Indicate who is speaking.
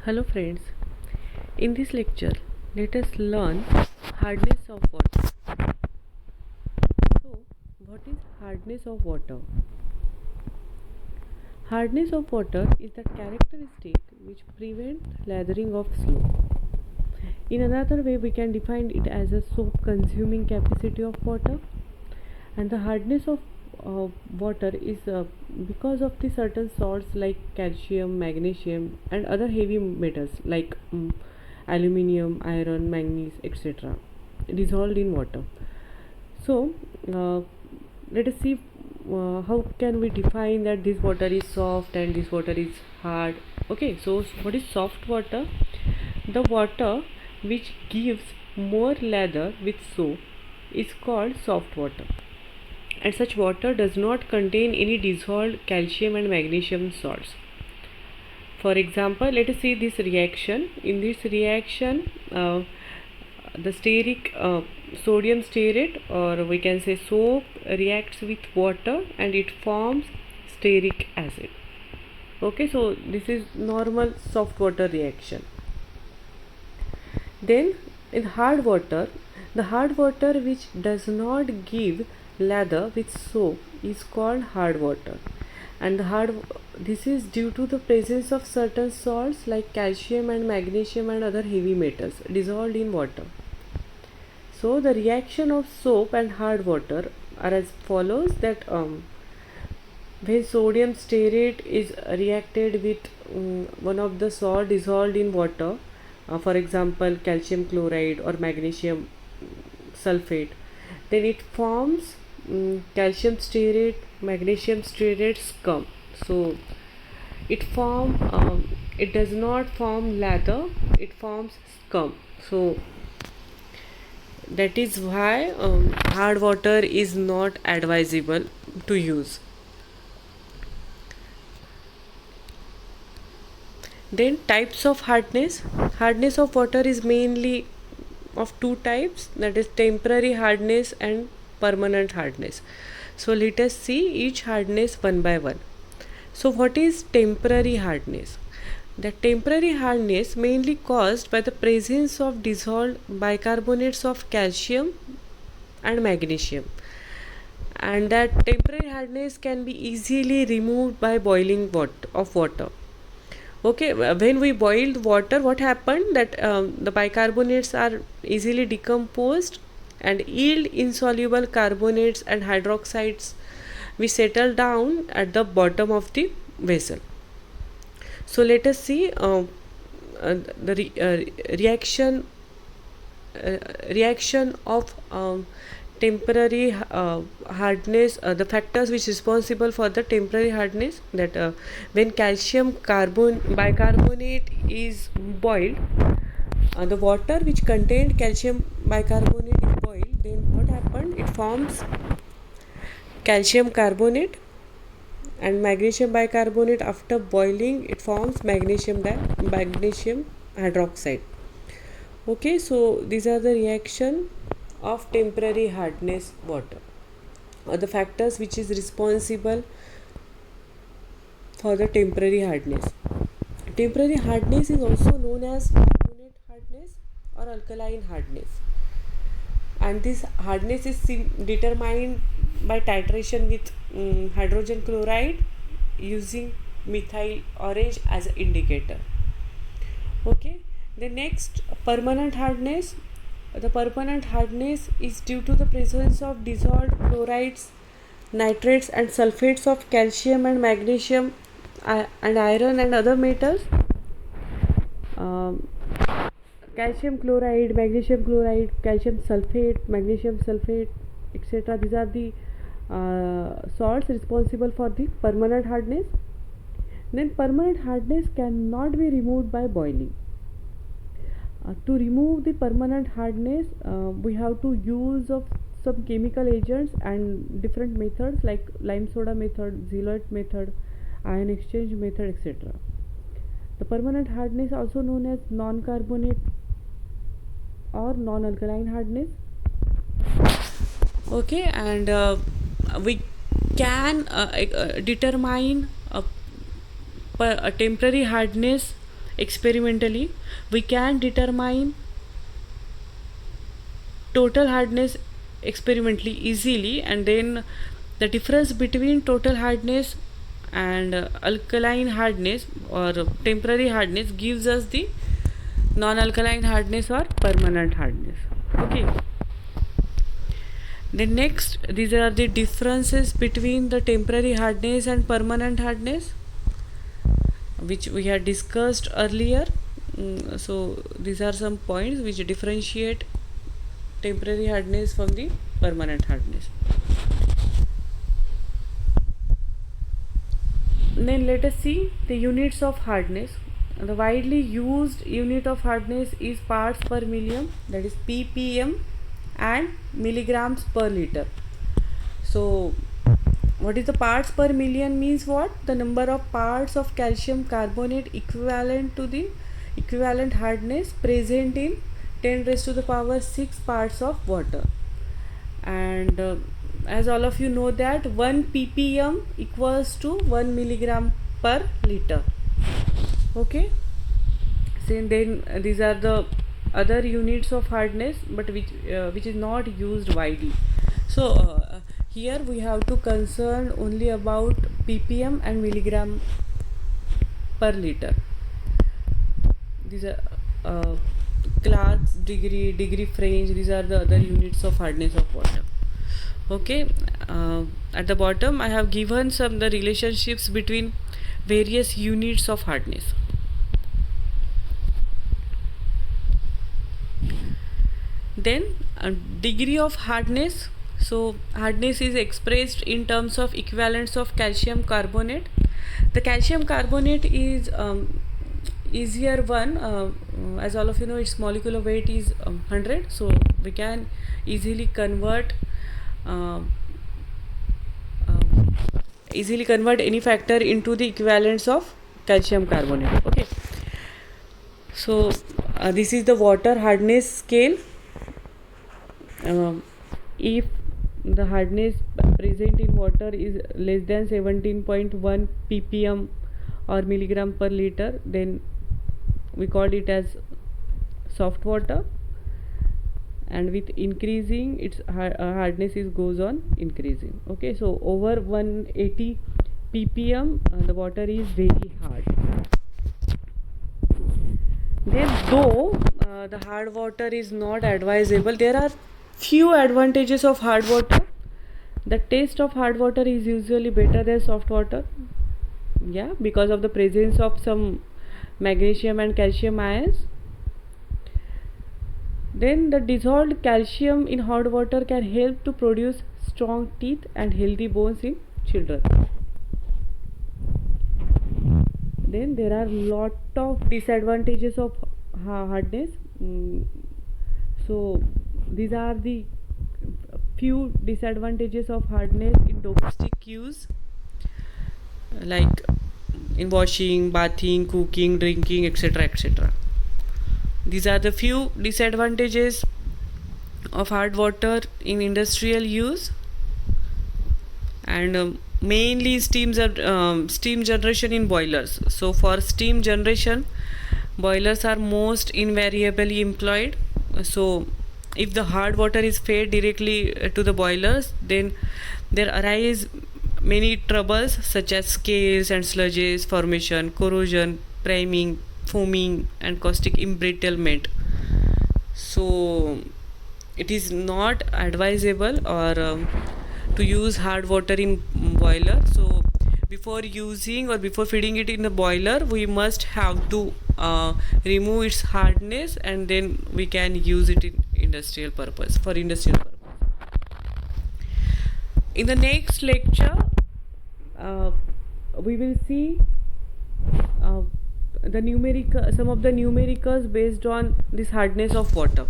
Speaker 1: Hello friends, in this lecture let us learn hardness of water. So, what is hardness of water? Hardness of water is the characteristic which prevents lathering of soap. In another way, we can define it as a soap consuming capacity of water, and the hardness of water is because of the certain salts like calcium, magnesium, and other heavy metals like aluminium, iron, manganese, etc. dissolved in water. So uh, let us see how can we define that this water is soft and this water is hard. Okay, so what is soft water? The water which gives more lather with soap is called soft water, and such water does not contain any dissolved calcium and magnesium salts. For example, let us see this reaction. In this reaction, the sodium stearate, or we can say soap, reacts with water and it forms stearic acid. Okay, so this is normal soft water reaction. Then in hard water, the hard water which does not give lather with soap is called hard water, and this is due to the presence of certain salts like calcium and magnesium and other heavy metals dissolved in water. So the reaction of soap and hard water are as follows: that when sodium stearate is reacted with one of the salt dissolved in water, for example calcium chloride or magnesium sulfate, then it forms calcium stearate, magnesium stearate scum. So it does not form lather, it forms scum. So that is why hard water is not advisable to use. Then types of hardness. Hardness of water is mainly of two types, that is temporary hardness and permanent hardness. So let us see each hardness one by one. So what is temporary hardness? The temporary hardness mainly caused by the presence of dissolved bicarbonates of calcium and magnesium, and that temporary hardness can be easily removed by boiling water. Okay, when we boiled water, what happened that the bicarbonates are easily decomposed and yield insoluble carbonates and hydroxides we settle down at the bottom of the vessel. So let us see the reaction of temporary hardness, the factors which responsible for the temporary hardness, that when calcium bicarbonate is boiled, the water which contained calcium bicarbonate is boiled, then what happened, it forms calcium carbonate, and magnesium bicarbonate after boiling it forms magnesium hydroxide. Okay, so these are the reaction of temporary hardness water, or the factors which is responsible for the temporary hardness. Temporary hardness is also known as carbonate hardness or alkaline hardness, and this hardness is determined by titration with hydrogen chloride using methyl orange as an indicator. Okay, the next, permanent hardness. The permanent hardness is due to the presence of dissolved chlorides, nitrates and sulfates of calcium and magnesium and iron and other metals. Calcium chloride, magnesium chloride, calcium sulfate, magnesium sulfate, etc. These are the salts responsible for the permanent hardness. Then permanent hardness cannot be removed by boiling. To remove the permanent hardness, we have to use of some chemical agents and different methods like lime soda method, zeolite method, ion exchange method, etc. The permanent hardness also known as non-carbonate or non-alkaline hardness. Okay, and we can determine a temporary hardness experimentally, we can determine total hardness experimentally easily, and then the difference between total hardness and alkaline hardness or temporary hardness gives us the non-alkaline hardness or permanent hardness. Okay. Then next, these are the differences between the temporary hardness and permanent hardness, which we had discussed earlier. So these are some points which differentiate temporary hardness from the permanent hardness. Then let us see the units of hardness. The widely used unit of hardness is parts per million, that is ppm, and milligrams per liter. So what is the parts per million means what? The number of parts of calcium carbonate equivalent to the equivalent hardness present in 10 raised to the power 6 parts of water. And as all of you know that 1 ppm equals to 1 milligram per liter. Okay. So then these are the other units of hardness, but which is not used widely. So here we have to concern only about ppm and milligram per liter. These are Clark's degree French. These are the other units of hardness of water. Okay. At the bottom I have given some the relationships between various units of hardness. Then degree of hardness. So hardness is expressed in terms of equivalents of calcium carbonate. The calcium carbonate is easier one, as all of you know its molecular weight is 100, so we can easily convert any factor into the equivalents of calcium carbonate. Okay. So this is the water hardness scale. If the hardness present in water is less than 17.1 ppm or milligram per liter, then we call it as soft water, and with increasing its hardness is goes on increasing. Okay, so over 180 ppm the water is very hard. Then though the hard water is not advisable, there are few advantages of hard water. The taste of hard water is usually better than soft water, yeah, because of the presence of some magnesium and calcium ions. Then the dissolved calcium in hot water can help to produce strong teeth and healthy bones in children. Then there are lot of disadvantages of hardness. So these are the few disadvantages of hardness in domestic use, like in washing, bathing, cooking, drinking, etc., etc. These are the few disadvantages of hard water in industrial use. And mainly steam generation in boilers. So for steam generation, boilers are most invariably employed. So if the hard water is fed directly to the boilers, then there arise many troubles such as scales and sludges formation, corrosion, priming, foaming, and caustic embrittlement. So it is not advisable or to use hard water in boiler. So before using or before feeding it in the boiler, we must have to remove its hardness, and then we can use it in industrial purpose. In the next lecture we will see some of the numericals based on this hardness of water.